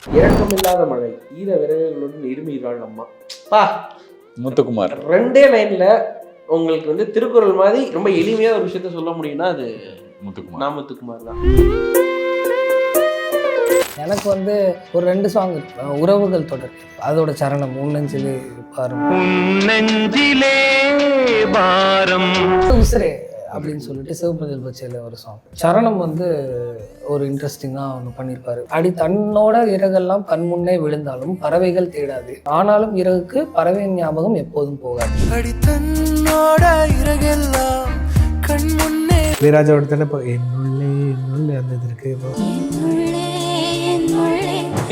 இரக்கமில்லாத மழை ஈர விறகுகளுடன் இருமீராள் அம்மா பா முத்துக்குமார். 2 லைன்ல உங்களுக்கு வந்து திருக்குறள் மாதிரி ரொம்ப எளிமையா ஒரு விஷயத்த சொல்ல முடியும்னா அது முத்துக்குமார். முத்துக்குமார் தான். எனக்கு வந்து ஒரு 2 சாங் உறவுகள் தொடர், அதோட சரணம் உன்னெஞ்சிலே பாரம் உசிரே அப்படின்னு சொல்லிட்டு சிவபதில் பச்சையில் ஒரு சாங். சரணம் வந்து ஒரு இன்ட்ரெஸ்டிங்காக ஒன்று பண்ணியிருப்பாரு. அடி தன்னோட இறகெல்லாம் கண் முன்னே விழுந்தாலும் பறவைகள் தேடாது, ஆனாலும் இறகுக்கு பறவையின் ஞாபகம் எப்போதும் போகாது. அடி தன்னோட இறகெல்லாம் கண் முன்னே இளையராஜாவோட தானே இப்போ என்னுள்ளே அந்த இது இருக்கு.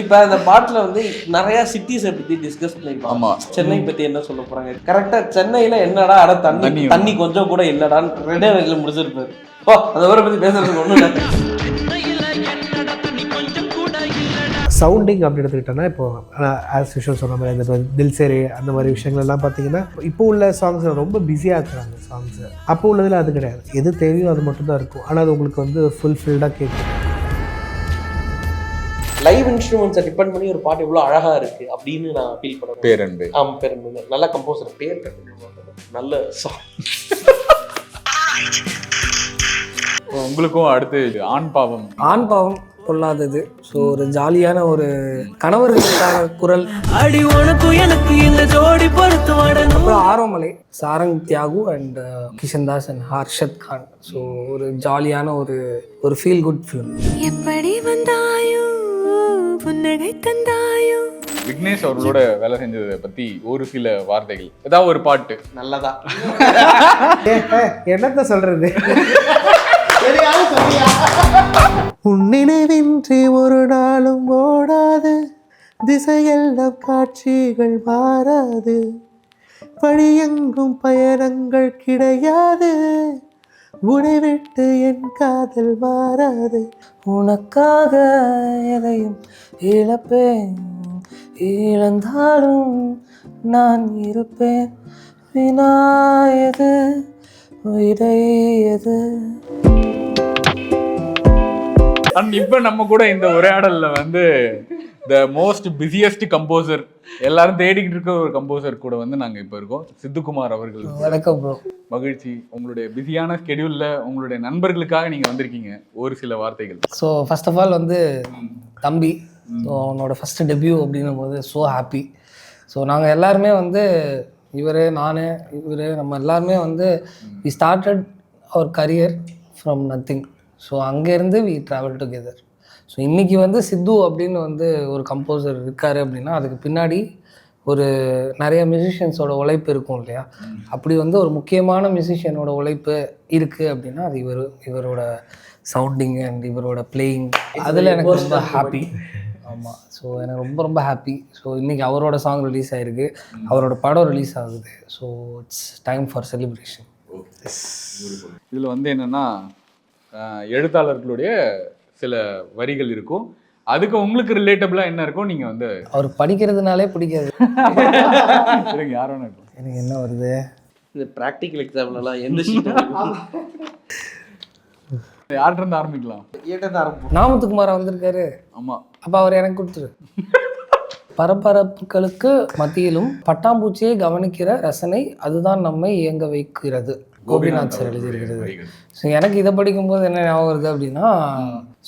இப்ப அந்த பாட்டுல வந்து நிறைய சிட்டிஸை பத்தி டிஸ்கஸ் பண்ணிருப்பாங்க. ஆமா. சென்னை பத்தி என்ன சொல்ல போறாங்க, கரெக்டா சென்னையில என்னடா அட தண்ணி தண்ணி கொஞ்சம் கூட இல்லடான்னு 2 வரியில முடிச்சிருப்பாரு. ஓ அந்த ஊரை பத்தி பேசுறதுக்கு ஒண்ணும் இல்லை. சவுண்டிங் அப்படி எடுத்துக்கிட்டோன்னா இப்போ ஆஸ் யூஷுவல் சொன்ன மாதிரி அந்த தில்சேரே அந்த மாதிரி விஷயங்கள்லாம் பார்த்தீங்கன்னா இப்போ உள்ள சாங்ஸ் ரொம்ப பிஸியாக இருக்கிறாங்க சாங்ஸு. அப்போ உள்ளதில் அது கிடையாது, எது தேவையோ அது மட்டும்தான் இருக்கும். ஆனால் அது உங்களுக்கு வந்து ஃபுல்ஃபில்டாக கேட்கும். லைவ் இன்ஸ்ட்ருமெண்ட்ஸை டிபெண்ட் பண்ணி ஒரு பாட்டு இவ்வளோ அழகா இருக்கு அப்படின்னு நான் ஃபீல் பண்ணுவேன். பேரன்பு. பேரன்பு நல்ல கம்போசர், பேர் நல்ல சாங். உங்களுக்கும் அடுத்து ஆண் பாவம். ஆண் பாவம் பொல்லாதது. ஸோ ஒரு ஜாலியான ஒரு கணவர்களுக்கான குரல். அடி உனக்கு எனக்கு இந்த ஜோடி பொறுத்து. அப்புறம் ஆரோமலை, Sarang Thiyagu and Kishan Das and Harshad Khan. So ஒரு ஜாலியான ஒரு ஃபீல் குட் ஃபிலிம். எப்படி வந்தாயோ புன்னகை தந்தாயோ. விக்னேஷ் அவர்களோட வேலை செஞ்சதை பத்தி ஒரு சில வார்த்தைகள், ஏதாவது ஒரு பாட்டு. நல்லதா என்னத்த சொல்றது, உன்னினைவின்றி ஒரு நாளும் ஓடாது, திசையெல்லாம் காட்சிகள் மாறாது, வழியெங்கும் பயணங்கள் கிடையாது, உன்னை விட்டு என் காதல் மாறாது, உனக்காக எதையும் இழப்பேன், இழந்தாலும் நான் இருப்பேன், வினாயது இடையது. அண்ட் இப்போ நம்ம கூட இந்த உரையாடல்ல வந்து த மோஸ்ட் பிஸியஸ்ட் கம்போசர், எல்லாரும் தேடிக்கிட்டு இருக்க ஒரு கம்போசர் கூட வந்து நாங்க இப்போ இருக்கோம், சித்துக்குமார் அவர்கள். வணக்கம் ப்ரோ. மகிழ்ச்சி. உங்களுடைய பிஸியான ஸ்கெடியூல்ல உங்களுடைய நண்பர்களுக்காக நீங்க வந்திருக்கீங்க, ஒரு சில வார்த்தைகள். ஸோ ஃபர்ஸ்ட் ஆஃப் ஆல் வந்து தம்பி, ஸோ அவனோட ஃபஸ்ட்டு டெபியூ அப்படின்னும் போது ஸோ ஹாப்பி. ஸோ நாங்கள் எல்லாருமே வந்து இவர், நான், இவர், நம்ம எல்லாருமே வந்து we started our career from nothing. So அங்கேருந்து வி ட்ராவல் டுகெதர். ஸோ இன்றைக்கி வந்து சித்து அப்படின்னு வந்து ஒரு கம்போசர் இருக்கார் அப்படின்னா அதுக்கு பின்னாடி ஒரு நிறைய மியூசிஷியன்ஸோட உழைப்பு இருக்கும் இல்லையா. அப்படி வந்து ஒரு முக்கியமான மியூசிஷியனோட உழைப்பு இருக்குது அப்படின்னா அது இவரோட சவுண்டிங் அண்ட் இவரோட பிளேயிங். அதில் எனக்கு ரொம்ப ஹாப்பி. ஆமாம். ஸோ எனக்கு ரொம்ப ரொம்ப ஹாப்பி. ஸோ இன்றைக்கி அவரோட சாங் ரிலீஸ் ஆகிருக்கு, அவரோட படம் ரிலீஸ் ஆகுது. So it's time for celebration. இதில் வந்து என்னென்னா எழுத்தாளர்களுடைய சில வரிகள் இருக்கும், அதுக்கு உங்களுக்கு ரிலேட்டபிளாக என்ன இருக்கும், நீங்கள் வந்து அவர் படிக்கிறதுனாலே பிடிக்காது. யார் வேணா இருக்கும். எனக்கு என்ன வருது, இந்த ப்ராக்டிக்கல் எக்ஸாம்லலாம் எந்த யார்கிட்ட இருந்து ஆரம்பிக்கலாம்? நாமத்துக்குமாரா வந்திருக்காரு. ஆமாம். அப்போ அவர் எனக்கு கொடுத்துரு. பரபரப்புகளுக்கு மத்தியிலும் பட்டாம்பூச்சியை கவனிக்கிற ரசனை, அதுதான் நம்மை இயங்க வைக்கிறது. கோபிநாத் சார் எழுதியிருக்கிறது. ஸோ எனக்கு இதை படிக்கும்போது என்ன ஞாபகம் வருது அப்படின்னா,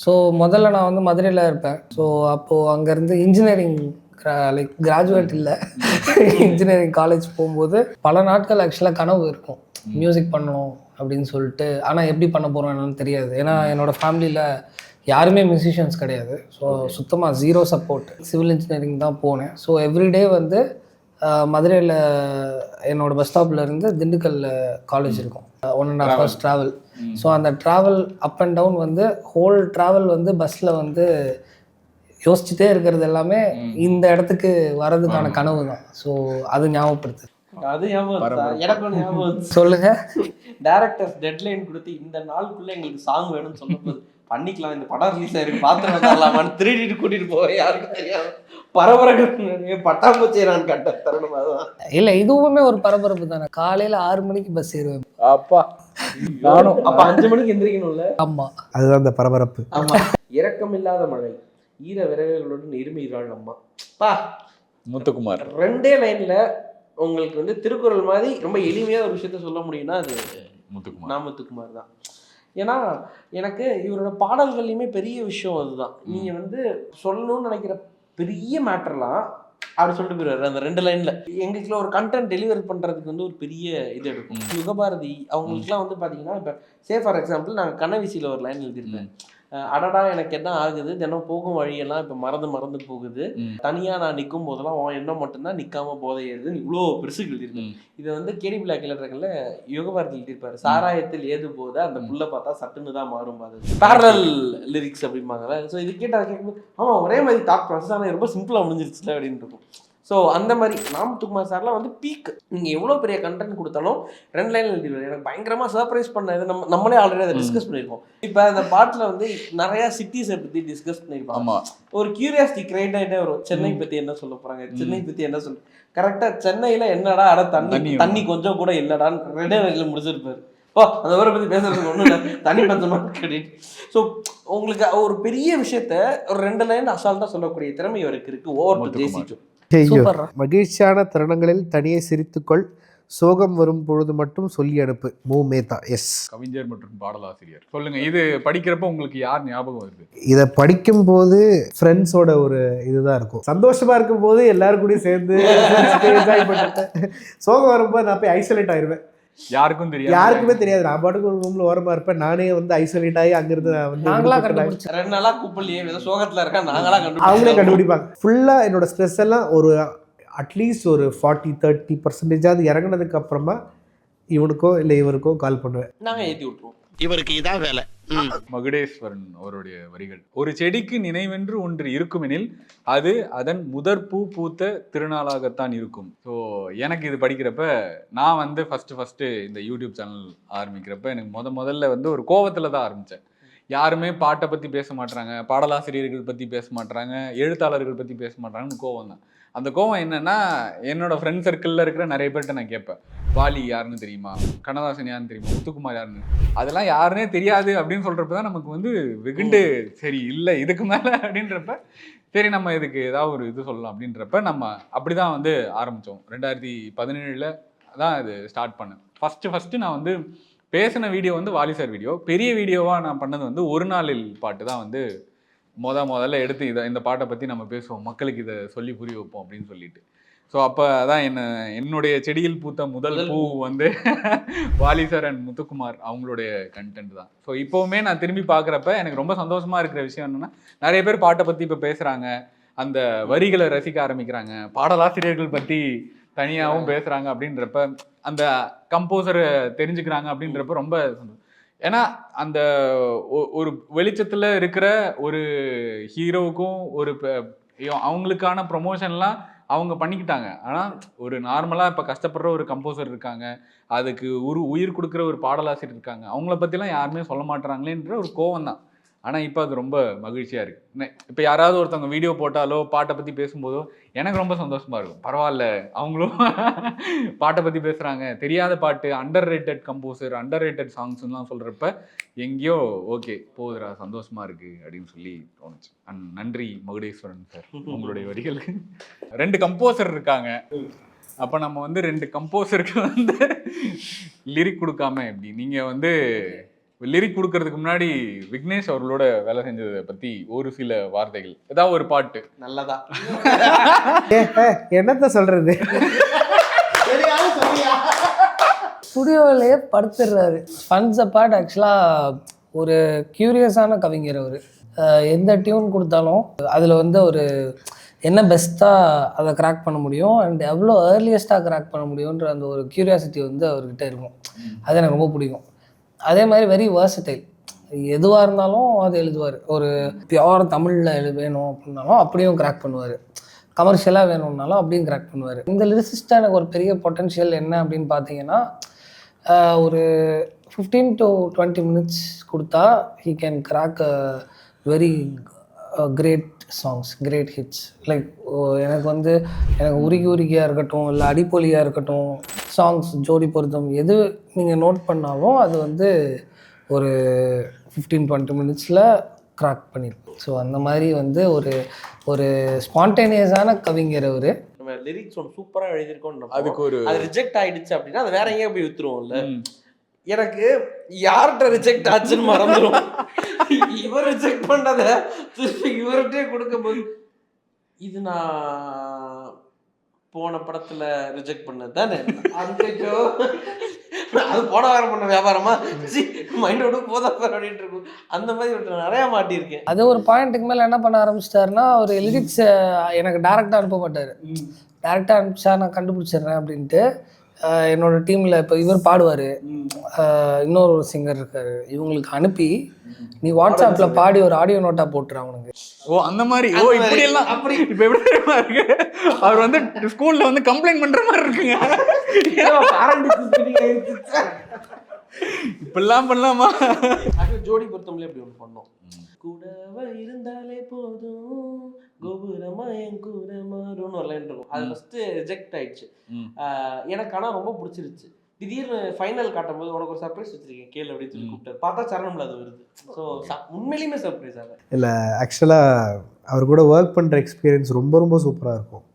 ஸோ முதல்ல நான் வந்து மதுரையில் இருப்பேன். ஸோ அப்போது அங்கேருந்து இன்ஜினியரிங் லைக் கிராஜுவேட் இல்லை, இன்ஜினியரிங் காலேஜ் போகும்போது பல நாட்கள் ஆக்சுவலாக கனவு இருக்கும், மியூசிக் பண்ணணும் அப்படின்னு சொல்லிட்டு. ஆனால் எப்படி பண்ண போகிறோம் என்னன்னு தெரியாது. ஏன்னா என்னோடய ஃபேமிலியில் யாருமே மியூசிஷியன்ஸ் கிடையாது. ஸோ சுத்தமாக ஜீரோ சப்போர்ட். சிவில் இன்ஜினியரிங் தான் போனேன். ஸோ எவ்ரிடே வந்து மதுரையில் என்னோடய பஸ் ஸ்டாப்லேருந்து திண்டுக்கல்ல காலேஜ் இருக்கும், 1.5 hours ட்ராவல். ஸோ அந்த ட்ராவல் அப் அண்ட் டவுன் வந்து ஹோல் ட்ராவல் வந்து பஸ்ஸில் வந்து யோசிச்சுட்டே இருக்கிறது எல்லாமே இந்த இடத்துக்கு வர்றதுக்கான கனவு தான். ஸோ அது ஞாபகப்படுத்து. அது ஞாபகம் சொல்லுங்க. டைரக்டர்ஸ் டெட்லைன் கொடுத்து இந்த நாளுக்குள்ள எங்களுக்கு சாங் வேணும்னு சொல்லும்போது பண்ணிக்கலாம், இந்த படம் ரிலீஸ் ஆயிருக்கு பாத்திரம் வரலாமான்னு திருடிட்டு கூட்டிட்டு போவேன், யாருக்கும் தெரியாது. பரபரப்பு பட்டாம்பூச்சியை நான் கட்ட தரணும். அதுதான் இல்லை, இதுவுமே ஒரு பரபரப்பு தானே. காலையில் 6 மணிக்கு பஸ் ஏறுவேன். அப்பா நானும். அப்ப 5 மணிக்கு எந்திரிக்கணும்ல. ஆமா, அதுதான் அந்த பரபரப்பு. ஆமா. இரக்கமில்லாத மழை ஈர விரல்களுடன் இருமைகிறாள் அம்மா. பா முத்துக்குமார் 2 லைன்ல உங்களுக்கு வந்து திருக்குறள் மாதிரி ரொம்ப எளிமையாக ஒரு விஷயத்த சொல்ல முடியும்னா அது முத்துக்குமார் தான். ஏன்னா எனக்கு இவரோட பாடல்கள்லையுமே பெரிய விஷயம் அதுதான். நீங்கள் வந்து சொல்லணும்னு நினைக்கிற பெரிய மேட்டர்லாம் அப்படி சொல்லிட்டு போயிடுவாரு அந்த 2 லைன்ல. எங்களுக்குள்ள ஒரு கண்டென்ட் டெலிவரி பண்றதுக்கு வந்து ஒரு பெரிய இது எடுக்கும். யுகபாரதி அவங்களுக்குலாம் வந்து பார்த்தீங்கன்னா, இப்போ ஃபார் எக்ஸாம்பிள் நாங்கள் கனவிசியில் ஒரு லைன் எழுதியிருப்பேன். அடடா எனக்கு என்ன ஆகுது, தினம் போகும் வழியெல்லாம் இப்போ மறந்து போகுது, தனியாக நான் நிற்கும் போதெல்லாம் உன் எண்ணம் மட்டும்தான் நிற்காம போதை ஏறுதுன்னு இவ்வளோ பெருசு எழுதியிருக்கேன். இது வந்து கேடி பிளாக் இலக்கில் யுகபாரதி எழுதியிருப்பாரு. சாராயத்தில் ஏது போத அந்த புல்லை பார்த்தா சட்டுன்னு தான் மாறும் அது பேரல் லிரிக்ஸ் அப்படிம்பாங்கல்ல. ஸோ இது கேட்டால் கேட்கும்போது ஆமாம் ஒரே மாதிரி தாட் ப்ராசஸ், ஆனால் ரொம்ப சிம்பிளாக முடிஞ்சிருச்சுல அப்படின்னு இருக்கும். ஸோ அந்த மாதிரி முத்துக்குமார் சார்லாம் வந்து பீக். நீங்கள் எவ்வளோ பெரிய கண்டென்ட் கொடுத்தாலும் 2 லைன் எழுதிடுவார். எனக்கு பயங்கரமாக சர்ப்ரைஸ் பண்ண இது நம்மளே ஆல்ரெடி அதை டிஸ்கஸ் பண்ணியிருக்கோம். இப்போ அந்த பாட்டில் வந்து நிறையா சிட்டிஸை பற்றி டிஸ்கஸ் பண்ணியிருப்பாங்க. ஒரு கியூரியாசிட்டி கிரியேட் ஆகிட்டே வரும். சென்னை பற்றி என்ன சொல்ல போகிறாங்க, சென்னை பற்றி என்ன சொல்ல கரெக்டாக சென்னையில் என்னடா அட தண்ணி கொஞ்சம் கூட இல்லைடான்னு 2 வரையில் முடிச்சிருப்பாரு. அந்த ஊரை பற்றி பேசுறதுக்கு ஒன்றும் இல்லை, தண்ணி பஞ்சமாக கிடையாது. ஸோ உங்களுக்கு ஒரு பெரிய விஷயத்த ஒரு 2 லைன் அசால்ட்டாக சொல்லக்கூடிய திறமை அவருக்கு இருக்குது. ஓவர் டு ஜேசிச்சு. மகிழ்ச்சியான தருணங்களில் தனியே சிரித்துக்கொள், சோகம் வரும் பொழுது மட்டும் சொல்லி அனுப்பு. மூமேதா. எஸ், கவிஞர் மற்றும் பாடலாசிரியர். சொல்லுங்க, இது படிக்கிறப்ப உங்களுக்கு யார் ஞாபகம் வருது? இதை படிக்கும் போது ஃப்ரெண்ட்ஸோட ஒரு இதுதான் இருக்கும். சந்தோஷமா இருக்கும் போது எல்லாரும் கூட சேர்ந்து என்ஜாய் பண்ணிட்டு, சோகம் வரும்போது நான் போய் ஐசோலேட் ஆயிடுவேன். யாருக்குமே தெரியாது. நான் பாட்டுக்கு ஒரு ரூம்ல ஓரமா இருப்பேன். நானே வந்து ஐசோலேட் ஆகி அங்கிருந்து நாங்களா கண்டுபிடிச்சோம். 2 நாளா கூப்பிடலையே சோகத்துல இருக்கா, நாங்களா அவங்களே கண்டுபிடிப்பாங்க. ஃபுல்லா என்னோட ஸ்ட்ரெஸ் எல்லாம் ஒரு அட்லீஸ்ட் ஒரு 40-30% இறங்கினதுக்கு அப்புறமா இவனுக்கோ இல்லை இவருக்கோ கால் பண்ணுவேன். நாங்கள் ஏற்றி விட்டுருவோம். இவருக்கு இதான் வேலை. மகுடேஸ்வரன் அவருடைய வரிகள். ஒரு செடிக்கு நினைவென்று ஒன்று இருக்குமெனில் அது அதன் முதற் பூ பூத்த திருநாளாகத்தான் இருக்கும். ஸோ எனக்கு இது படிக்கிறப்ப நான் வந்து ஃபஸ்ட்டு இந்த யூடியூப் சேனல் ஆரம்பிக்கிறப்ப எனக்கு முதல்ல வந்து ஒரு கோவத்தில் தான் ஆரம்பித்தேன். யாருமே பாட்டை பற்றி பேச மாட்டாங்க, பாடலாசிரியர்கள் பற்றி பேச மாட்டாங்க, எழுத்தாளர்கள் பற்றி பேச மாட்டாங்கன்னு கோவம் தான். அந்த கோவம் என்னன்னா, என்னோட ஃப்ரெண்ட் சர்க்கிளில் இருக்கிற நிறைய பேர்கிட்ட நான் கேட்பேன், வாலி யாருன்னு தெரியுமா, கண்ணதாசன் யாருன்னு தெரியுமா, முத்துக்குமார் யாருன்னு, அதெல்லாம் யாருன்னே தெரியாது அப்படின்னு சொல்கிறப்ப தான் நமக்கு வந்து வெகுண்டு சரி இல்லை இதுக்கு மேலே அப்படின்றப்ப சரி நம்ம இதுக்கு ஏதாவது ஒரு இது சொல்லலாம் அப்படின்றப்ப நம்ம அப்படி தான் வந்து ஆரம்பித்தோம். 2017 தான் இது ஸ்டார்ட் பண்ணேன். ஃபஸ்ட்டு நான் வந்து பேசின வீடியோ வந்து வாலி சார் வீடியோ. பெரிய வீடியோவாக நான் பண்ணது வந்து ஒரு நாளில் பாட்டு தான் வந்து முதல்ல எடுத்து இந்த பாட்டை பற்றி நம்ம பேசுவோம், மக்களுக்கு இதை சொல்லி புரிய வைப்போம் அப்படின்னு சொல்லிட்டு. ஸோ அப்போ அதான் என்னுடைய செடியில் பூத்த முதல் பூ வந்து வாலி சார் அண்ட் முத்துக்குமார் அவங்களுடைய கண்டென்ட் தான். ஸோ இப்போவுமே நான் திரும்பி பார்க்குறப்ப எனக்கு ரொம்ப சந்தோஷமாக இருக்கிற விஷயம் என்னென்னா, நிறைய பேர் பாட்டை பற்றி இப்போ பேசுகிறாங்க, அந்த வரிகளை ரசிக்க ஆரம்பிக்கிறாங்க, பாடலாசிரியர்கள் பற்றி தனியாகவும் பேசுகிறாங்க அப்படின்றப்ப, அந்த கம்போசரை தெரிஞ்சுக்கிறாங்க அப்படின்றப்ப ரொம்ப சந்தோஷம். ஏன்னா அந்த ஒரு வெளிச்சத்தில் இருக்கிற ஒரு ஹீரோவுக்கும் ஒரு அவங்களுக்கான ப்ரொமோஷன்லாம் அவங்க பண்ணிக்கிட்டாங்க. ஆனால் ஒரு நார்மலாக இப்போ கஷ்டப்படுற ஒரு கம்போசர் இருக்காங்க, அதுக்கு உயிர் கொடுக்குற ஒரு பாடலாசிரியர் இருக்காங்க, அவங்கள பற்றிலாம் யாருமே சொல்ல மாட்டுறாங்களேன்ற ஒரு கோவம் தான். ஆனால் இப்போ அது ரொம்ப மகிழ்ச்சியாக இருக்குது. இப்போ யாராவது ஒருத்தவங்க வீடியோ போட்டாலோ பாட்டை பற்றி பேசும்போதோ எனக்கு ரொம்ப சந்தோஷமாக இருக்கும். பரவாயில்ல, அவங்களும் பாட்டை பற்றி பேசுகிறாங்க, தெரியாத பாட்டு, under rated composer, under rated சாங்ஸ்லாம் சொல்கிறப்ப எங்கேயோ ஓகே போகுதுரா, சந்தோஷமாக இருக்குது அப்படின்னு சொல்லி தோணுச்சு. நன்றி மகுடேஸ்வரன் சார், உங்களுடைய வரிகளுக்கு. 2 கம்போசர் இருக்காங்க, அப்போ நம்ம வந்து 2 கம்போசருக்கு வந்து லிரிக் கொடுக்காம எப்படி? நீங்கள் வந்து லிரிக் கொடுக்கறதுக்கு முன்னாடி விக்னேஷ் அவர்களோட வேலை செஞ்சதை பற்றி ஒரு சில வார்த்தைகள், ஏதாவது ஒரு பாட்டு. நல்லதா என்னத்த சொல்றது, ஸ்டுடியோவிலேயே படுத்துடுறாரு. ஃபன்ஸ் அப்பார்ட் ஆக்சுவலாக ஒரு க்யூரியஸான கவிஞர் அவர். எந்த டியூன் கொடுத்தாலும் அதில் வந்து ஒரு என்ன பெஸ்ட்டாக அதை கிராக் பண்ண முடியும் அண்ட் எவ்வளோ ஏர்லியஸ்ட்டாக கிராக் பண்ண முடியுன்ற அந்த ஒரு க்யூரியாசிட்டி வந்து அவர்கிட்ட இருக்கும். அது எனக்கு ரொம்ப பிடிக்கும். அதே மாதிரி வெரி வேர்சடைல், எதுவாக இருந்தாலும் அது எழுதுவார். ஒரு பியோர் தமிழில் வேணும் அப்படின்னாலும் அப்படியும் கிராக் பண்ணுவார், கமர்ஷியலாக வேணும்னாலும் அப்படியும் கிராக் பண்ணுவார். இந்த லிரிசிஸ்ட்டாக எனக்கு ஒரு பெரிய பொட்டன்ஷியல் என்ன அப்படின்னு பார்த்தீங்கன்னா, ஒரு 15 to 20 minutes கொடுத்தா he can crack very great songs, great hits. Like எனக்கு உருகியாக இருக்கட்டும், இல்லை அடிப்பொலியாக இருக்கட்டும், சாங்ஸ் ஜோடி பொருத்தம் எது நீங்கள் நோட் பண்ணாலும் அது வந்து ஒரு 15-20 minutes கிராக் பண்ணியிருக்கோம். ஸோ அந்த மாதிரி வந்து ஒரு ஒரு ஸ்பான்டேனியஸான கவிஞர் அவர். நம்ம லிரிக்ஸ் ஒன்று சூப்பராக எழுதியிருக்கோம், அதுக்கு ஒரு அது ரிஜெக்ட் ஆயிடுச்சு அப்படின்னா அது வேற எங்கேயும் போய் வித்துருவோம்ல. எனக்கு யார்கிட்ட ரிஜெக்ட் ஆச்சுன்னு மறந்துடும். இவர் ரிஜெக்ட் பண்ணத திருப்பி இவர்கிட்டே கொடுக்கும்போது இது நான் போன படத்துல ரிஜெக்ட் பண்ணது தானே, அது போன வாரம் பண்ண வியாபாரமா மைண்டோட போதா அப்படின்ட்டு இருக்கும். அந்த மாதிரி நிறைய மாட்டியிருக்கேன். அது ஒரு பாயிண்ட்டுக்கு மேலே என்ன பண்ண ஆரம்பிச்சிட்டாருன்னா, ஒரு லிரிக்ஸை எனக்கு டேரெக்டாக அனுப்ப மாட்டார். டேரெக்டாக அனுப்பிச்சா நான் கண்டுபிடிச்சிடுறேன் அப்படின்ட்டு என்னோட டீமில் இப்போ இவர் பாடுவார், இன்னொரு சிங்கர் இருக்கார், இவங்களுக்கு அனுப்பி நீ வாட்ஸ்அப்பில் பாடி ஒரு ஆடியோ நோட்டாக போட்டுரு அவனுக்கு. ஓ அந்த மாதிரி. ஓ இப்படி எல்லாம் அப்படி இப்போ எப்படி தெரியுமா இருக்கு, அவர் வந்து ஸ்கூல்ல வந்து கம்ப்ளைண்ட் பண்ற மாதிரி இருக்குங்க. இப்பெல்லாம் பண்ணலாமா? ஜோடி பொருத்தம்ல எப்படி ஒன்று பண்ணோம், கூடவா இருந்தாலே போதும் கோபுரமா என் கூட மாறும்னு ஒரு லைன் இருக்கும். அது ஃபர்ஸ்ட் ரிஜெக்ட் ஆயிடுச்சு எனக்கு. ஆனால் ரொம்ப பிடிச்சிருச்சு. திடீர்னு ஃபைனல் காட்டும் போது உனக்கு ஒரு சர்ப்ரைஸ் வச்சிருக்கேன் கேளு அப்படின்னு சொல்லி கூப்பிட்டாரு. பார்த்தா சரணம்ல அது வருது. ஸோ உண்மையிலுமே சர்ப்ரைஸ் ஆக இல்லை. ஆக்சுவலாக அவர் கூட ஒர்க் பண்ணுற எக்ஸ்பீரியன்ஸ் ரொம்ப ரொம்ப சூப்பராக இருக்கும்.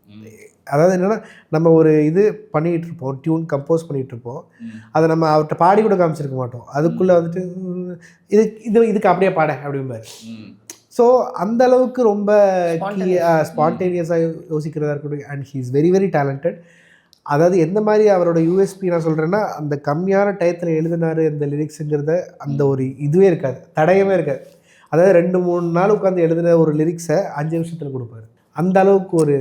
அதாவது என்னென்னா, நம்ம ஒரு இது பண்ணிகிட்டு இருப்போம், டியூன் கம்போஸ் பண்ணிகிட்டு இருப்போம், அதை நம்ம அவர்கிட்ட பாடி கூட காமிச்சிருக்க மாட்டோம். அதுக்குள்ளே வந்துட்டு இதுக்கு அப்படியே பாட அப்படிம்பாரு. ஸோ அந்த அளவுக்கு ரொம்ப ஸ்பான்டேனியஸாக யோசிக்கிறதா இருக்கட்டும். And he is very very talented. அதாவது எந்த மாதிரி அவரோட யூஎஸ்பி நான் சொல்கிறேன்னா, அந்த கம்மியான டயத்தில் எழுதினார் அந்த லிரிக்ஸுங்கிறத அந்த ஒரு இதுவே இருக்காது, தடயமே இருக்காது. அதாவது 2-3 நாள் உட்காந்து எழுதுன ஒரு லிரிக்ஸை 5 நிமிஷத்தில் கொடுப்பாரு. அந்த அளவுக்கு ஒரு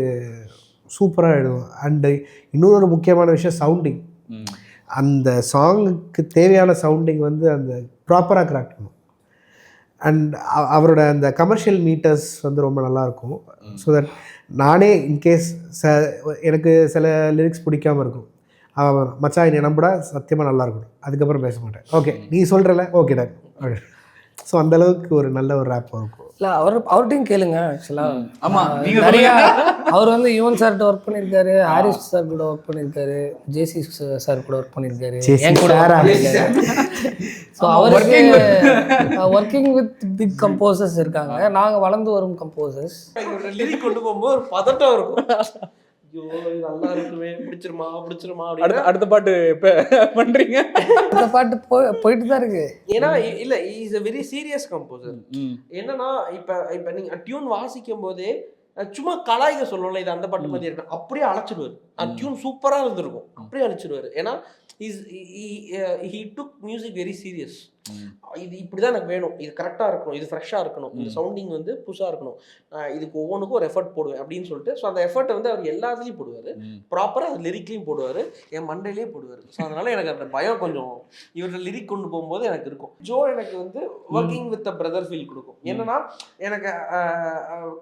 சூப்பராக எழுதுவோம். அண்டு இன்னொரு முக்கியமான விஷயம் சவுண்டிங். அந்த சாங்குக்கு தேவையான சவுண்டிங் வந்து அந்த ப்ராப்பராக கிராக் பண்ணும். அண்ட் அவரோட அந்த கமர்ஷியல் மீட்டர்ஸ் வந்து ரொம்ப நல்லாயிருக்கும். ஸோ தட் நானே இன்கேஸ் எனக்கு சில லிரிக்ஸ் பிடிக்காமல் இருக்கும், மச்சான் என்னை நம்புடா சத்தியமாக நல்லா இருக்கணும், அதுக்கப்புறம் பேச மாட்டேன், ஓகே நீ சொல்கிறல ஓகே டன் அப்படி. ஸோ அந்தளவுக்கு ஒரு நல்ல ஒரு ரேப் இருக்கும். இல்லை அவர்கிட்டையும் கேளுங்க. ஆக்சுவலாக ஆமாம், நிறையா அவர் வந்து யுவன் சார்கிட்ட ஒர்க் பண்ணியிருக்காரு, ஹாரிஸ் சார் கூட ஒர்க் பண்ணியிருக்காரு, ஜேசி சார் கூட ஒர்க் பண்ணியிருக்காரு, என் கூட ஸோ அவருக்கு ஒர்க்கிங் வித் பிக் கம்போசர்ஸ் இருக்காங்க. நாங்கள் வளர்ந்து வரும் கம்போசர்ஸ். லிரிக் கொண்டு போகும்போது ஒரு பதட்டம் இருக்கும். ஐயோ நல்லா இருக்குமே, பிடிச்சிருமா அடுத்த பாட்டு எப்போ பண்ணுறீங்க? அடுத்த பாட்டு போயிட்டு தான் இருக்கு. ஏன்னா இல்லை, is a very serious composer. என்னன்னா இப்போ நீங்கள் டியூன் வாசிக்கும் போதே சும்மா கலாய்க்க சொல்லல, இது அந்த பாட்டு மாதிரி இருக்கு அப்படியே அழைச்சிடுவார். டியூன் சூப்பராக இருந்திருக்கும், அப்படியே அழைச்சிடுவார். ஏன்னா he took music very serious. இது இப்படிதான் எனக்கு வேணும், இது கரெக்டாக இருக்கணும், இது ஃப்ரெஷ்ஷாக இருக்கணும், இந்த சவுண்டிங் வந்து புதுசாக இருக்கணும், இதுக்கு ஒவ்வொன்றுக்கும் ஒரு எஃபர்ட் போடுவேன் அப்படின்னு சொல்லிட்டு. ஸோ அந்த எஃபர்ட்டை வந்து அவர் எல்லாத்துலேயும் போடுவார், ப்ராப்பராக அது லிரிக்லையும் போடுவார், என் மண்டையிலேயே போடுவார். ஸோ அதனால எனக்கு அந்த பயம் கொஞ்சம் இவர்கிட்ட லிரிக் கொண்டு போகும்போது எனக்கு இருக்கும். ஜோ எனக்கு வந்து working with a brother feel கொடுக்கும். என்னன்னா எனக்கு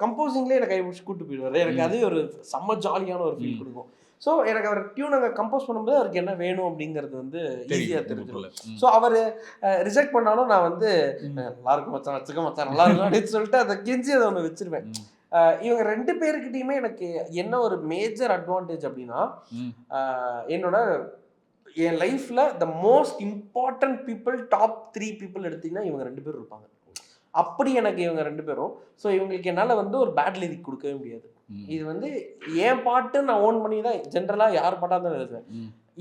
கம்போசிங்லேயே எனக்கு கைப்பிடிச்சு கூட்டு போயிடுவார். எனக்கு அதே ஒரு செம்ம ஜாலியான ஒரு ஃபீல் கொடுக்கும். ஸோ எனக்கு அவர் டியூன் அங்கே கம்போஸ் பண்ணும்போது அவருக்கு என்ன வேணும் அப்படிங்கிறது வந்து ஈஸியாக தெரிஞ்சிடும். ஸோ அவர் ரிஜெக்ட் பண்ணாலும் நான் வந்து நல்லா இருக்கும் மச்சான், வச்சுக்க மச்சான் நல்லா இருக்கும் அப்படின்னு சொல்லிட்டு அதை கெஞ்சி அதை ஒன்று வச்சிருவேன். இவங்க 2 பேருக்கிட்டையுமே எனக்கு என்ன ஒரு மேஜர் அட்வான்டேஜ் அப்படின்னா, என்னோட என் லைஃப்ல the most important people, top 3 people எடுத்தீங்கன்னா இவங்க 2 பேரும் இருப்பாங்க. அப்படி எனக்கு இவங்க 2 பேரும். ஸோ இவங்களுக்கு என்னால் வந்து ஒரு பேட் லிரிக் கொடுக்கவே முடியாது. இது வந்து என் பாட்டு நான் ஓன் பண்ணி தான் ஜென்ரலாக யார் பாட்டாக தான் எழுதுவேன்.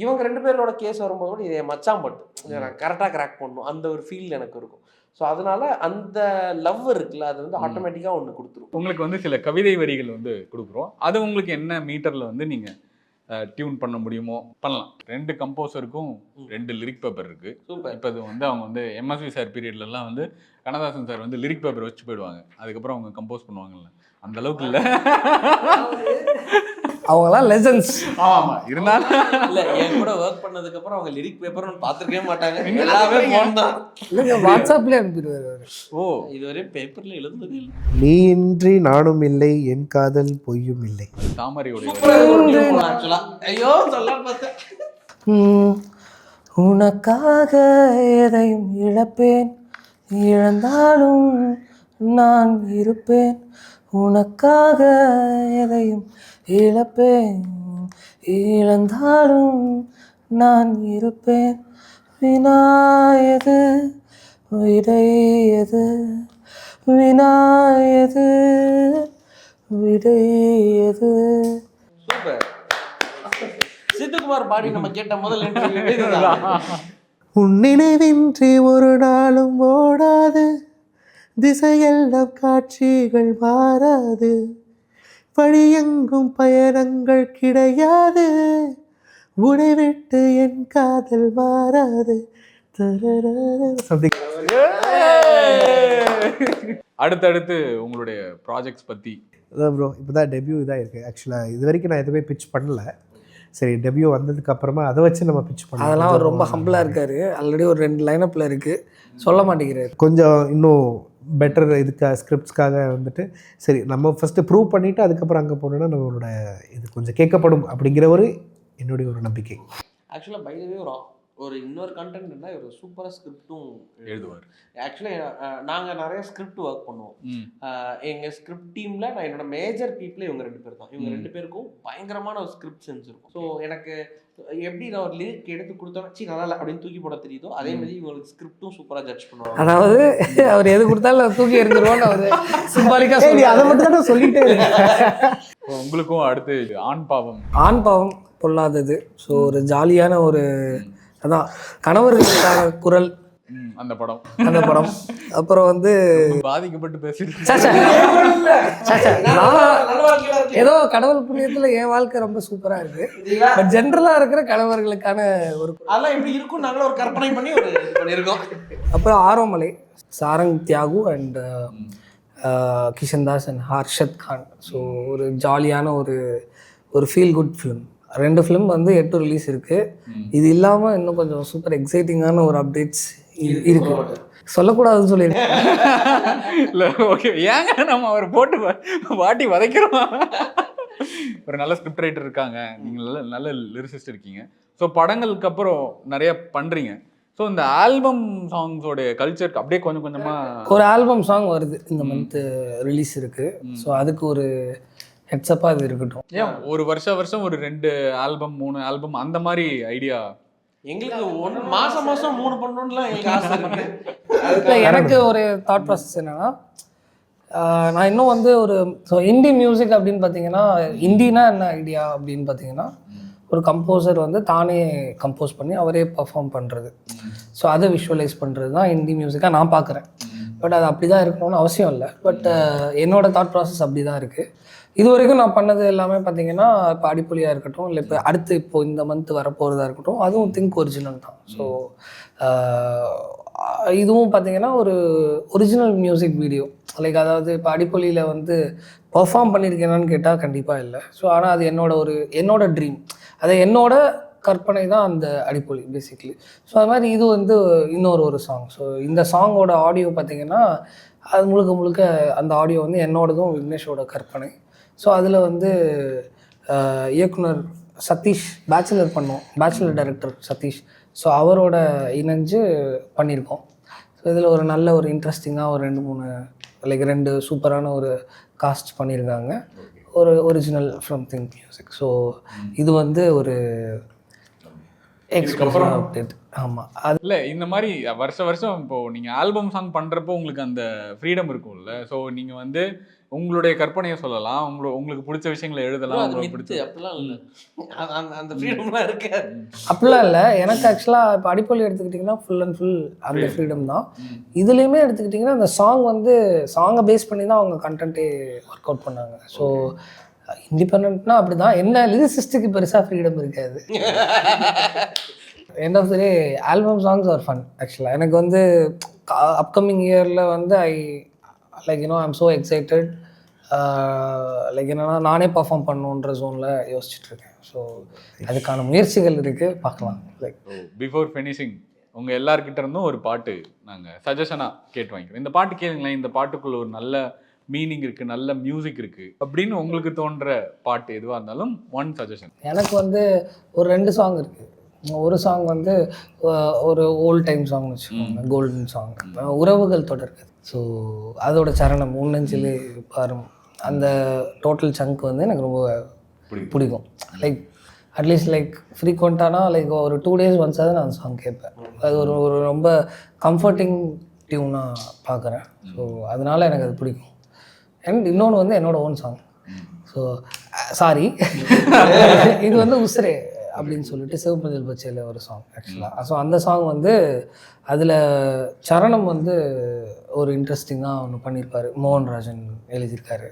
இவங்க 2 பேரோட கேஸ் வரும்போது கூட இது என் மச்சான் பாட்டு, நான் கரெக்டாக கிராக் பண்ணணும் அந்த ஒரு ஃபீல் எனக்கு இருக்கும். ஸோ அதனால அந்த லவ் இருக்குல்ல, அது வந்து ஆட்டோமேட்டிக்காக ஒன்று கொடுத்துரும். உங்களுக்கு வந்து சில கவிதை வரிகள் வந்து கொடுக்குறோம், அது உங்களுக்கு என்ன மீட்டரில் வந்து நீங்கள் டியூன் பண்ண முடியுமோ பண்ணலாம். 2 கம்போசருக்கும் 2 லிரிக் பேப்பர் இருக்கு. இப்போ அது வந்து அவங்க வந்து எம்எஸ்வி சார் பீரியட்லலாம் வந்து கண்ணதாசன் சார் வந்து லிரிக் பேப்பர் வச்சு போயிடுவாங்க, அதுக்கப்புறம் அவங்க கம்போஸ் பண்ணுவாங்கல்ல, அந்த அளவுக்கு இல்லை. அவங்களாம் லெஜண்ட்ஸ். ஆமாம், இருந்தாலும் இல்லை என் கூட ஒர்க் பண்ணதுக்கப்புறம் அவங்க லிரிக் பேப்பர்னு பார்த்துருக்கவே மாட்டாங்க, எல்லாமே ஃபோன் தான். இல்லைங்க, வாட்ஸ்அப்லேயே அனுப்பிடுவார். ஓ இதுவரை பேப்பரில் எழுதுனது இல்லை. நீ இன்றி நானும் இல்லை, என் காதல் பொய்யும் இல்லை. தாமரையோட ஐயோ சொல்ல பார்த்தேன். உனக்காக எதையும் இழப்பேன், இழந்தாலும் நான் இருப்பேன், உனக்காக எதையும் இழப்பேன், இழந்தாலும் நான் இருப்பேன், வினாயது விடையது வினாயது விடையது. சூப்பர். சித்துக்குமார் பாடி நம்ம கேட்ட முதல் இன்டர்வியூ. உன் நினைவின்றி ஒரு நாளும் ஓடாது, திசையெல்லாம் காட்சிகள் மாறாது, வழியெங்கும் பயணங்கள் கிடையாது, உன்னை விட்டு என் காதல் மாறாது. அடுத்தடுத்து உங்களுடைய ப்ராஜெக்ட்ஸ் பத்தி. அதான் ப்ரோ, இப்போ தான் டெபியூ இதாக இருக்குது. ஆக்சுவலாக இது வரைக்கும் நான் எதுவுமே பிச் பண்ணல. சரி, டெபியூ வந்ததுக்கு அப்புறமா அதை வச்சு நம்ம பிச் பண்ணலாம். அதெல்லாம் அவர் ரொம்ப ஹம்பிளாக இருக்கார். ஆல்ரெடி ஒரு 2 லைனப்பில் இருக்குது, சொல்ல மாட்டேங்கிறார். கொஞ்சம் இன்னும் பெட்டர் இதுக்காக ஸ்கிரிப்ட்ஸ்க்காக வந்துட்டு சரி நம்ம ஃபஸ்ட்டு ப்ரூவ் பண்ணிவிட்டு அதுக்கப்புறம் அங்கே போனோன்னா நம்மளோட இது கொஞ்சம் கேட்கப்படும் அப்படிங்கிற என்னுடைய ஒரு நம்பிக்கை. ஆக்சுவலாக பைதவே ஒரு இன்னொரு கண்டென்ட்னா ஒரு சூப்பராக ஸ்கிரிப்டும் எழுதுவார். ஆக்சுவலாக நாங்கள் நிறைய ஸ்கிரிப்ட் ஒர்க் பண்ணுவோம். எங்கள் ஸ்கிரிப்ட் டீமில் நான் என்னோட மேஜர் பீப்புளே இவங்க 2 பேர் தான். இவங்க 2 பேருக்கும் பயங்கரமான ஒரு ஸ்கிரிப்ட் சென்ஸ் இருக்கும். ஸோ எனக்கு எப்படி நான் ஒரு லிரிக் எடுத்து கொடுத்தோன்னா நல்லா இல்லை அப்படின்னு தூக்கி போட தெரியுதோ அதே மாதிரி இவங்களுக்கு ஸ்கிரிப்டும் சூப்பராக ஜட்ஜ் பண்ணுவாங்க. அதாவது அவர் எது கொடுத்தாலும் தூக்கி எறிஞ்சிருவோன்னு அவர் சிம்பாலிக்கா அதை மட்டும் தான் சொல்லிட்டே உங்களுக்கும் அடுத்து ஆண் பாவம். ஆண் பாவம் பொல்லாதது. ஸோ ஒரு ஜாலியான ஒரு அதான் கணவர்களுக்கான குரல் அந்த படம். அப்புறம் வந்து பாதிக்கப்பட்டு பேசிட்டு ஏதோ கடவுள் புண்ணியத்துல என் வாழ்க்கை ரொம்ப சூப்பரா இருக்கு. பட் ஜென்ரலா இருக்கிற கணவர்களுக்கான ஒரு அதெல்லாம் எப்படி இருக்கும் நாங்களும் ஒரு கற்பனை பண்ணி ஒரு இது பண்ணியிருக்கோம். அப்புறம் ஆரோமலை, Sarang Thiyagu and Kishan Das and Harshad Khan. So ஒரு ஜாலியான ஒரு ஃபீல் குட் ஃபிலிம். 2 ஃபிலிம் வந்து 8 ரிலீஸ் இருக்கு. இது இல்லாம இன்னும் கொஞ்சம் சூப்பர் எக்ஸைட்டிங்கான ஒரு அப்டேட்ஸ் இருக்கு. சொல்லக்கூடாதுன்னு சொல்லியிருக்கேன். இல்லை ஓகே, ஏங்க நம்ம அவரை போட்டு வாட்டி வதைக்கிறோம். ஒரு நல்ல ஸ்கிரிப்ட் ரைட்டர் இருக்காங்க, நீங்கள் நல்ல லிரிசிஸ்ட் இருக்கீங்க. ஸோ படங்களுக்கு அப்புறம் நிறைய பண்ணுறீங்க. ஸோ இந்த ஆல்பம் சாங்ஸோட கல்ச்சருக்கு அப்படியே கொஞ்சம் கொஞ்சமாக ஒரு ஆல்பம் சாங் வருது இந்த மந்த் ரிலீஸ் இருக்கு. ஸோ அதுக்கு ஒரு ஹெட்ஸ்அப்பாக அது இருக்கட்டும். ஏன் ஒரு வருஷம் ஒரு 2 ஆல்பம் 3 ஆல்பம் அந்த மாதிரி ஐடியா? எங்களுக்கு மாசம் 3 பண்ணணும்லாம் எங்களுக்கு ஆசை இருக்கு. இல்லை, எனக்கு ஒரு தாட் ப்ராசஸ் என்னன்னா, நான் இன்னும் வந்து ஸோ இண்டி மியூசிக் அப்படின்னு பார்த்தீங்கன்னா, இண்டினா என்ன ஐடியா அப்படின்னு பார்த்தீங்கன்னா, ஒரு கம்போசர் வந்து தானே கம்போஸ் பண்ணி அவரே பர்ஃபார்ம் பண்ணுறது. ஸோ அதை விஷுவலைஸ் பண்ணுறது தான் இண்டி மியூசிக்காக நான் பார்க்குறேன். பட் அது அப்படி தான் இருக்கணும்னு அவசியம் இல்லை. பட் என்னோட தாட் ப்ராசஸ் அப்படி தான் இருக்குது. இது வரைக்கும் நான் பண்ணது எல்லாமே பார்த்தீங்கன்னா, இப்போ அடிப்பொலியாக இருக்கட்டும், இல்லை இப்போ அடுத்து இந்த மந்த் வரப்போகிறதா இருக்கட்டும், அதுவும் திங்க் ஒரிஜினல் தான். ஸோ இதுவும் பார்த்தீங்கன்னா ஒரு ஒரிஜினல் மியூசிக் வீடியோ. லைக் அதாவது இப்போ அடிப்பொலியில் வந்து பர்ஃபார்ம் பண்ணியிருக்கேனான்னு கேட்டால் கண்டிப்பாக இல்லை. ஸோ ஆனால் அது என்னோட ட்ரீம், அது என்னோட கற்பனை தான் அந்த அடிப்பொலி பேசிக்லி. ஸோ அது மாதிரி இது வந்து இன்னொரு சாங். ஸோ இந்த சாங்கோட ஆடியோ பார்த்தீங்கன்னா, அது முழுக்க அந்த ஆடியோ வந்து என்னோடதும் விக்னேஷோட கற்பனை. ஸோ அதில் வந்து இயக்குனர் Satish, bachelor director Satish, so அவரோட இணைஞ்சு பண்ணியிருக்கோம். ஸோ இதில் ஒரு நல்ல ஒரு இன்ட்ரெஸ்டிங்காக ஒரு 2 சூப்பரான ஒரு காஸ்ட் பண்ணியிருக்காங்க. ஒரு original from think music. So இது வந்து ஒரு எக்ஸ்க்ளூசிவ் அப்டேட். ஆமாம், அது இல்லை இந்த மாதிரி வருஷம் இப்போது நீங்கள் ஆல்பம் சாங் பண்ணுறப்போ உங்களுக்கு அந்த ஃப்ரீடம் இருக்கும்ல. ஸோ நீங்கள் வந்து உங்களுடைய கற்பனையை சொல்லலாம், உங்களுக்கு பிடிச்ச விஷயங்களை எழுதலாம். உங்களுக்கு பிடிச்ச அப்படிலாம் இல்லை, அந்த ஃப்ரீடம்லாம் இருக்காது. அப்படிலாம் இல்லை. எனக்கு ஆக்சுவலாக இப்போ அடிப்பொலி எடுத்துக்கிட்டிங்கன்னா ஃபுல் அண்ட் ஃபுல் அந்த ஃப்ரீடம் தான். இதுலேயுமே எடுத்துக்கிட்டிங்கன்னா அந்த சாங்கை பேஸ் பண்ணி தான் அவங்க கண்டென்ட்டே ஒர்க் அவுட் பண்ணாங்க. ஸோ இண்டிபெண்ட்னா அப்படி தான். என்ன லிரிசிஸ்ட்டுக்கு பெருசாக ஃப்ரீடம் இருக்காது. End of the day album songs are fun. ஆக்சுவலாக எனக்கு வந்து அப்கமிங் இயரில் வந்து ஐம் ஸோ எக்ஸைட்டட். லைக் என்னன்னா நானே பர்ஃபார்ம் பண்ணணுன்ற ஜோனில் யோசிச்சுட்ருக்கேன். ஸோ அதுக்கான முயற்சிகள் இருக்குது, பார்க்கலாம். லைக் பிஃபோர் ஃபினிஷிங் உங்கள் எல்லார்கிட்ட இருந்தும் ஒரு பாட்டு நாங்கள் சஜஷனாக கேட்டு வாங்கிக்கிறோம். இந்த பாட்டு கேளுங்களேன், இந்த பாட்டுக்குள்ள ஒரு நல்ல மீனிங் இருக்குது, நல்ல மியூசிக் இருக்குது அப்படின்னு உங்களுக்கு தோன்ற பாட்டு எதுவாக இருந்தாலும் ஒன் சஜஷன். எனக்கு வந்து ஒரு 2 சாங் இருக்குது. ஒரு சாங் வந்து ஒரு ஓல்ட் டைம் சாங்னு வச்சுக்கோங்க, கோல்டன் சாங், உறவுகள் தொடர்கிறது. ஸோ அதோட சரணம் உன்னஞ்சிலே பாரும், அந்த டோட்டல் சங்க் வந்து எனக்கு ரொம்ப பிடிக்கும். லைக் அட்லீஸ்ட் லைக் ஃப்ரீக்வெண்ட்டானா லைக் ஒரு 2 days ஒன்ஸாவது நான் அந்த சாங் கேட்பேன். அது ஒரு ரொம்ப கம்ஃபர்டிங் டியூனாக பார்க்குறேன். ஸோ அதனால் எனக்கு அது பிடிக்கும். அண்ட் இன்னொன்று வந்து என்னோட ஓன் சாங். ஸோ சாரி இது வந்து உசுரே அப்படின்னு சொல்லிட்டு சிவபஞ்சல் பச்சையில் ஒரு சாங் ஆக்சுவலாக. ஸோ அந்த சாங் வந்து அதில் சரணம் வந்து ஒரு இன்ட்ரெஸ்டிங்காக ஒன்று பண்ணியிருப்பார், மோகன்ராஜன் எழுதியிருக்காரு.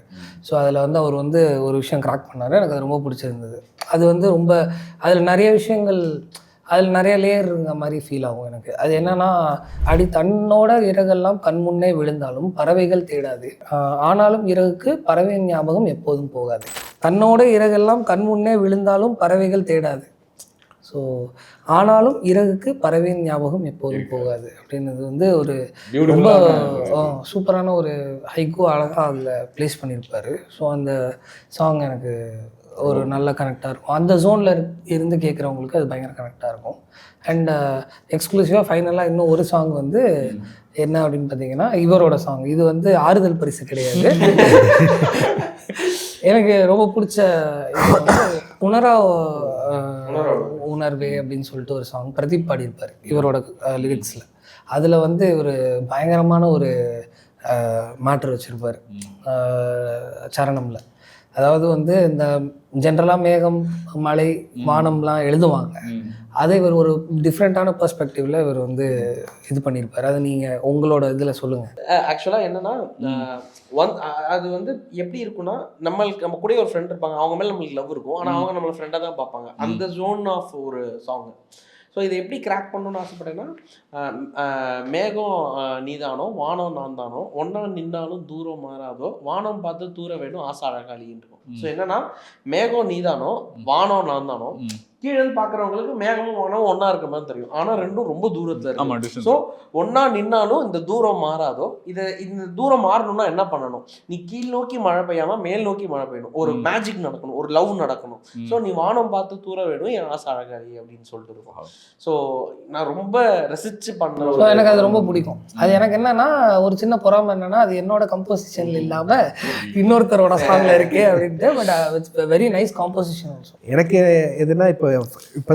ஸோ அதில் வந்து அவர் வந்து ஒரு விஷயம் கிராக் பண்ணார், எனக்கு அது ரொம்ப பிடிச்சிருந்தது. அது வந்து ரொம்ப அதில் நிறைய விஷயங்கள், அதில் நிறைய லேயருங்க மாதிரி ஃபீல் ஆகும் எனக்கு. அது என்னென்னா, தன்னோட இறகெல்லாம் கண் முன்னே விழுந்தாலும் பறவைகள் தேடாது, ஆனாலும் இறகுக்கு பறவையின் ஞாபகம் எப்போதும் போகாது. தன்னோட இறகெல்லாம் கண் முன்னே விழுந்தாலும் பறவைகள் தேடாது, ஸோ ஆனாலும் இறகுக்கு பறவையின் ஞாபகம் எப்போதும் போகாது அப்படின்றது வந்து ஒரு ரொம்ப சூப்பரான ஒரு ஹைக்கூ அழகாக அதில் ப்ளேஸ் பண்ணியிருப்பார். ஸோ அந்த சாங் எனக்கு ஒரு நல்ல கனெக்டாக இருக்கும். அந்த ஜோனில் இருந்து கேட்குறவங்களுக்கு அது பயங்கர கனெக்டாக இருக்கும். அண்ட் எக்ஸ்க்ளூசிவாக ஃபைனலாக இன்னும் ஒரு சாங் வந்து என்ன அப்படின்னு பார்த்தீங்கன்னா, இவரோட சாங். இது வந்து ஆறுதல் பரிசு கிடையாது. எனக்கு ரொம்ப பிடிச்ச உணர்வே அப்படின்னு சொல்லிட்டு ஒரு சாங் பிரதீப் பாடியிருப்பார் இவரோட லிரிக்ஸில். அதில் வந்து ஒரு பயங்கரமான ஒரு மேட்ரு வச்சுருப்பார் சரணமில். அதாவது வந்து இந்த ஜென்ரலாக மேகம், மழை, வானம்லாம் எழுதுவாங்க. அதை இவர் ஒரு டிஃப்ரெண்ட்டான பெர்ஸ்பெக்டிவ்ல இவர் வந்து இது பண்ணியிருப்பார். அதை நீங்கள் உங்களோட இதில் சொல்லுங்கள். ஆக்சுவலாக என்னென்னா, அது வந்து எப்படி இருக்குன்னா, நம்ம கூட ஒரு ஃப்ரெண்ட் இருப்பாங்க, அவங்க மேலே நம்மளுக்கு லவ் இருக்கும், ஆனால் அவங்க நம்மளை ஃப்ரெண்டாக தான் பார்ப்பாங்க. அந்த ஜோன் ஆஃப் ஒரு சாங். ஸோ இதை எப்படி கிராக் பண்ணணும்னு ஆசைப்பட்டேன்னா, மேகம் நீதானோ, வானம் நான் தானோ, ஒன்றா நின்னாலும் தூரம் மாறாதோ, வானம் பார்த்து தூர வேணும் ஆசை அழகாளின்னு இருக்கும். ஸோ என்னன்னா, மேகம் நீதானோ, வானம் நான் தானோ, கீழே பார்க்குறவங்களுக்கு மேகமும் வானமும் ஒன்றா இருக்க மாதிரி தெரியும், ஆனால் ரெண்டும் ரொம்ப தூரத்தில் இருக்கு. ஸோ ஒன்றா நின்னாலும் இந்த தூரம் மாறாதோ, இந்த தூரம் மாறணும்னா என்ன பண்ணணும்? நீ கீழ் நோக்கி மழை பெய்யாமல் மேல் நோக்கி மழை பெய்யணும், ஒரு மேஜிக் நடக்கணும், ஒரு லவ் நடக்கணும். ஸோ நீ வானம் பார்த்து தூர வேணும் என் ஆசை அழகாளி அப்படின்னு சொல்லிட்டு இருக்கும். ஸோ நான் ரொம்ப ரசித்து பண்ணேன். ஸோ எனக்கு அது ரொம்ப பிடிக்கும். அது எனக்கு என்னன்னா, ஒரு சின்ன பொறாமை என்னன்னா, அது என்னோட கம்போசிஷனில் இல்லாமல் இன்னொருத்தரோட சாங்கில் இருக்கே அப்படின்ட்டு. But it's very nice composition also. எனக்கு எதுனா இப்போ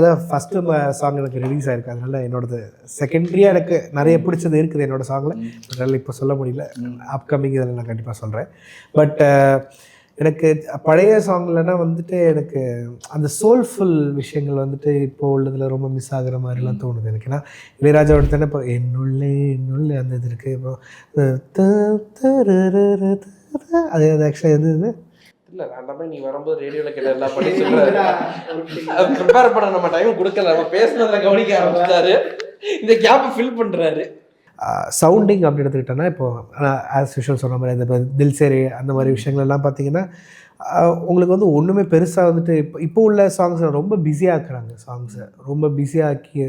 தான் ஃபஸ்ட்டு சாங் எனக்கு ரிலீஸ் ஆகிருக்கு, அதனால என்னோடது செகண்டரியாக எனக்கு நிறைய பிடிச்சது இருக்குது என்னோட சாங்கில். அதனால் இப்போ சொல்ல முடியல, அப்கமிங் இதில் நான் கண்டிப்பாக சொல்கிறேன். பட் எனக்கு பழைய சாங்லன்னா வந்துட்டு எனக்கு அந்த சோல்ஃபுல் விஷயங்கள் வந்துட்டு இப்போ உள்ளதில் ரொம்ப மிஸ் ஆகுற மாதிரிலாம் தோணுது எனக்கு. ஏன்னா இளையராஜாவோட தானே இப்போ என்னுள்ளே அந்த இது இருக்குது. இப்போ அது ஆக்சுவலாக எது இது இல்லை, அந்த நீ வரும்போது ரேடியோவில் கேட்ட எல்லாம் பண்ணி சொல்கிறாரு. ப்ரிப்பேர் பண்ண நம்ம டைம் கொடுக்கல, நம்ம பேசுனதில் கவனிக்க ஆரம்பிச்சிட்டாரு, இந்த கேப்பை ஃபில் பண்ணுறாரு. சவுண்டிங் அப்படி எடுத்துக்கிட்டோன்னா, இப்போது ஆஸ் யூஷுவல் சொன்ன மாதிரி இந்த தில்சேரி அந்த மாதிரி விஷயங்கள்லாம் பார்த்தீங்கன்னா, உங்களுக்கு வந்து ஒன்றுமே பெருசாக வந்துட்டு இப்போ உள்ள சாங்ஸை ரொம்ப பிஸியாக ஆக்குறாங்க. சாங்ஸை ரொம்ப பிஸியாக்கி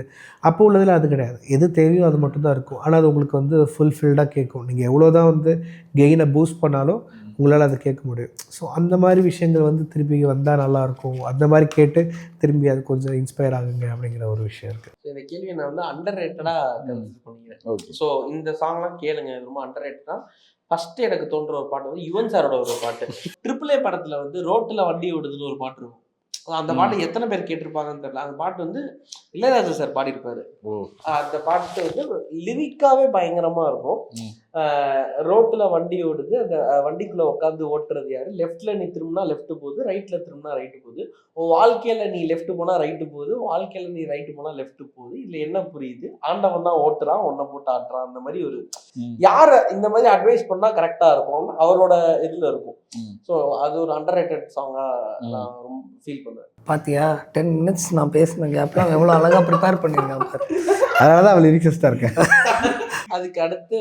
அப்போ உள்ளதில் அது கிடையாது. எது தேவையோ அது மட்டும்தான் இருக்கும். ஆனால் அது உங்களுக்கு வந்து ஃபுல்ஃபில்டாக கேட்கும். நீங்கள் எவ்வளோ தான் வந்து கெயினை பூஸ்ட் பண்ணாலும் உங்களால் அதை கேட்க முடியும். ஸோ அந்த மாதிரி விஷயங்கள் வந்து திருப்பி வந்தால் நல்லாயிருக்கும். அந்த மாதிரி கேட்டு திரும்பி அது கொஞ்சம் இன்ஸ்பயர் ஆகுங்க அப்படிங்கிற ஒரு விஷயம் இருக்குது. இந்த கேள்வியை நான் வந்து அண்டர் ரேட்டடாக கன்சிடர் பண்ணிக்கிறேன். ஓகே, ஸோ இந்த சாங்லாம் கேளுங்க, ரொம்ப அண்டர் ரேட்டடாக. ஃபஸ்ட்டு எனக்கு தோன்ற ஒரு பாட்டு வந்து யுவன் சாரோட ஒரு பாட்டு. ட்ரிபிள் ஏ படத்தில் வந்து ரோட்டில் வண்டி ஓடுதுன்னு ஒரு பாட்டு இருக்கும். அந்த பாட்டு எத்தனை பேர் கேட்டிருப்பாங்கன்னு தெரியல. அந்த பாட்டு வந்து இளையராஜா சார் பாடியிருப்பாரு. அந்த பாட்டு வந்து லிரிக்காவே பயங்கரமா இருக்கும். ரோட்ல வண்டி ஓடுது, அந்த வண்டிக்குள்ள உட்காந்து ஓட்டுறது யாரு, லெஃப்ட்ல நீ திரும்பினா லெஃப்ட் போகுது, ரைட்ல திரும்பினா ரைட்டு போகுது, உன் வாழ்க்கையில நீ லெஃப்ட் போனா ரைட்டு போகுது, வாழ்க்கையில நீ ரைட்டு போனா லெஃப்ட் போகுது, இதுல என்ன புரியுது, ஆண்டவன் தான் ஓட்டுறான், ஒன்ன போட்டு ஆட்டுறான். அந்த மாதிரி ஒரு யார இந்த மாதிரி அட்வைஸ் பண்ணா கரெக்டா இருக்கும் அவரோட இதுல இருக்கும். ஸோ அது ஒரு அண்டர் ரேட்டட் சாங்கா நான் ரொம்ப ஃபீல் பண்ணுவேன். பாத்தியா 10 minutes நான் பேசின கேப்லாம் எவ்வளோ அழகாக ப்ரிப்பேர் பண்ணியிருக்கேன். அதனால தான் அவள் லிரிக்ஸிஸ்டாக இருக்கேன். அதுக்கு அடுத்து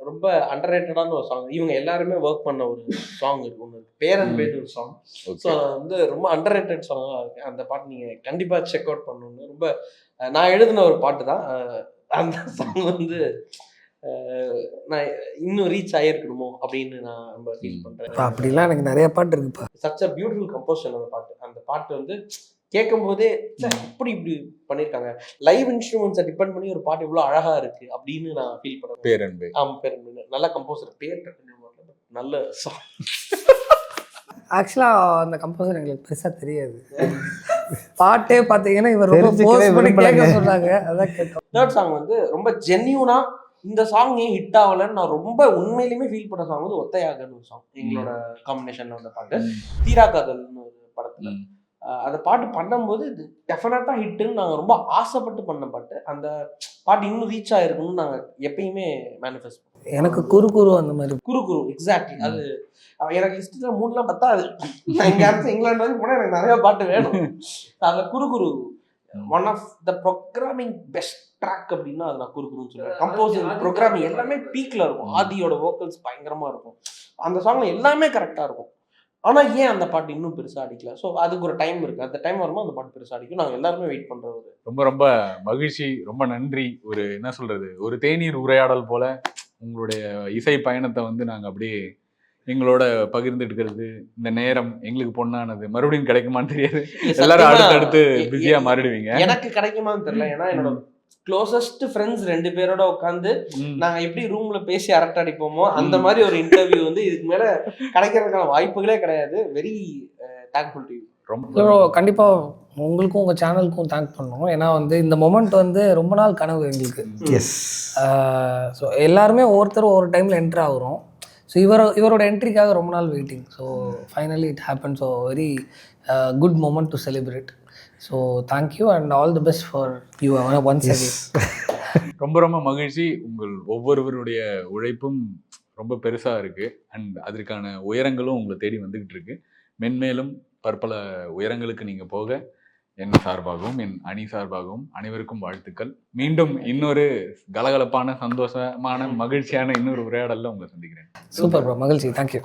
ரொம்ப அண்டர் ரேட்டடான ஒரு சாங், இவங்க எல்லாருமே ஒர்க் பண்ண ஒரு சாங் இருக்கு, ஒன்று பேரன் பேர் ஒரு சாங். ஸோ அது வந்து ரொம்ப அண்டர் ரேட்டட் சாங்காக இருக்கு. அந்த பாட்டு நீங்கள் கண்டிப்பாக செக் அவுட் பண்ணணும். ரொம்ப நான் எழுதின ஒரு பாட்டு தான் அந்த சாங். வந்து நான் இன்னும் ரீச் ஆகிருக்கணுமோ அப்படின்னு நான் ரொம்ப ஃபீல் பண்ணுறேன். அப்படிலாம் எனக்கு நிறைய பாட்டு இருக்குப்பா. சச் அ பியூட்டிஃபுல் கம்போசிஷன் அந்த பாட்டு. அந்த பாட்டு வந்து கேட்கும் போதே இப்படி பண்ணியிருக்காங்க, லைவ் இன்ஸ்ட்ருமெண்ட்ஸை டிபெண்ட் பண்ணி ஒரு பாட்டு இவ்வளோ அழகா இருக்கு அப்படின்னு நான் ஃபீல் பண்ணுறேன். பேரன்பு. பேரன்பு நல்ல கம்போசர், பேர் நல்ல சாங். ஆக்சுவலாக அந்த கம்போசர் எங்களுக்கு பெருசாக தெரியாது. பாட்டே பார்த்தீங்கன்னா இவர் ரொம்ப போஸ்ட் பண்ணி கேட்க சொன்னாங்க, அதான் கேட்டோம். தேர்ட் சாங் வந்து ரொம்ப ஜென்யூனா இந்த சாங் ஏன் ஹிட் ஆகலன்னு நான் ரொம்ப உண்மையிலுமே ஃபீல் பண்ண சாங் வந்து ஒத்தையாகன்னு ஒரு சாங், எங்களோட காம்பினேஷன்ல வந்த பாட்டு. தீரா காதல்னு ஒரு படத்துல அந்த பாட்டு பண்ணும்போது இது டெஃபினட்டா ஹிட்டுன்னு நாங்கள் ரொம்ப ஆசைப்பட்டு பண்ண பாட்டு. அந்த பாட்டு இன்னும் ரீச் ஆயிருக்குன்னு நாங்கள் எப்பயுமே மேனிஃபெஸ்ட் பண்ணுவோம். எனக்கு குறு அந்த மாதிரி குரு எக்ஸாக்ட்லி. அது எனக்கு லிஸ்ட்ல 3லாம் பத்தாது. நான் இங்க அடுத்து இங்கிலாந்து வந்து போனா எனக்கு நிறைய பாட்டு வேணும். அதுல Guru one of the programming best track அப்படின்னா அது நான் குருன்னு சொல்லுவேன். கம்போசிங் ப்ரோக்ராமிங் எல்லாமே பீக்ல இருக்கும். ஆதியோட வோக்கல்ஸ் பயங்கரமா இருக்கும். அந்த சாங்ல எல்லாமே கரெக்டா இருக்கும். ஆனா ஏன் அந்த பாட்டு இன்னும் பெருசா அடிக்கல? ஸோ அதுக்கு ஒரு டைம் இருக்கு. அந்த டைம் வரும்போது அந்த பாட்டு பெருசா அடிக்கும். நாங்கள் எல்லாருமே வெயிட் பண்றது. ரொம்ப ரொம்ப மகிழ்ச்சி, ரொம்ப நன்றி. ஒரு என்ன சொல்றது, ஒரு தேநீர் உரையாடல் போல உங்களுடைய இசை பயணத்தை வந்து நாங்க அப்படியே எங்களோட பகிர்ந்துட்டுக்கிறது. இந்த நேரம் எங்களுக்கு பொண்ணானது, மறுபடியும் கிடைக்குமான்னு தெரியாது. எல்லாரும் அடுத்தடுத்து பிஸியா மாறிடுவீங்க. எனக்கு கிடைக்குமான்னு தெரியல. ஏன்னா என்னோட க்ளோசஸ்ட் ஃப்ரெண்ட்ஸ் 2 பேரோட உட்காந்து நாங்க எப்படி ரூம்ல பேசி அரட்டை அடிப்போமோ அந்த மாதிரி ஒரு இன்டர்வியூ வந்து இதுக்கு மேல கிடைக்கிறதுக்கான வாய்ப்புகளே கிடையாது. Very thankful to you. ரொம்ப கண்டிப்பா உங்களுக்கும் உங்க சேனலுக்கும் தேங்க் பண்ணணும். ஏன்னா வந்து இந்த மொமெண்ட் வந்து ரொம்ப நாள் கனவு எங்களுக்கு. எஸ். ஸோ எல்லாருமே ஒவ்வொருத்தரும் ஒவ்வொரு டைம்ல என்ட்ரு ஆகுறோம். ஸோ இவரோட என்ட்ரிக்காக ரொம்ப நாள் waiting. So finally it happen. So very good moment to celebrate. So thank you and all the best for you once again. ரொம்ப ரொம்ப மகிழ்ச்சி. உங்கள் ஒவ்வொருவருடைய உழைப்பும் ரொம்ப பெருசா இருக்கு. அண்ட் அதற்கான உயரங்களும் உங்களை தேடி வந்துகிட்டு இருக்கு. மென்மேலும் பற்பல உயரங்களுக்கு நீங்க போக என் சார்பாகவும் என் அணி சார்பாகவும் அனைவருக்கும் வாழ்த்துக்கள். மீண்டும் இன்னொரு கலகலப்பான சந்தோஷமான மகிழ்ச்சியான இன்னொரு உரையாடல்ல உங்களை சந்திக்கிறேன். சூப்பர் ப்ரோ, மகிழ்ச்சி. தேங்க்யூ.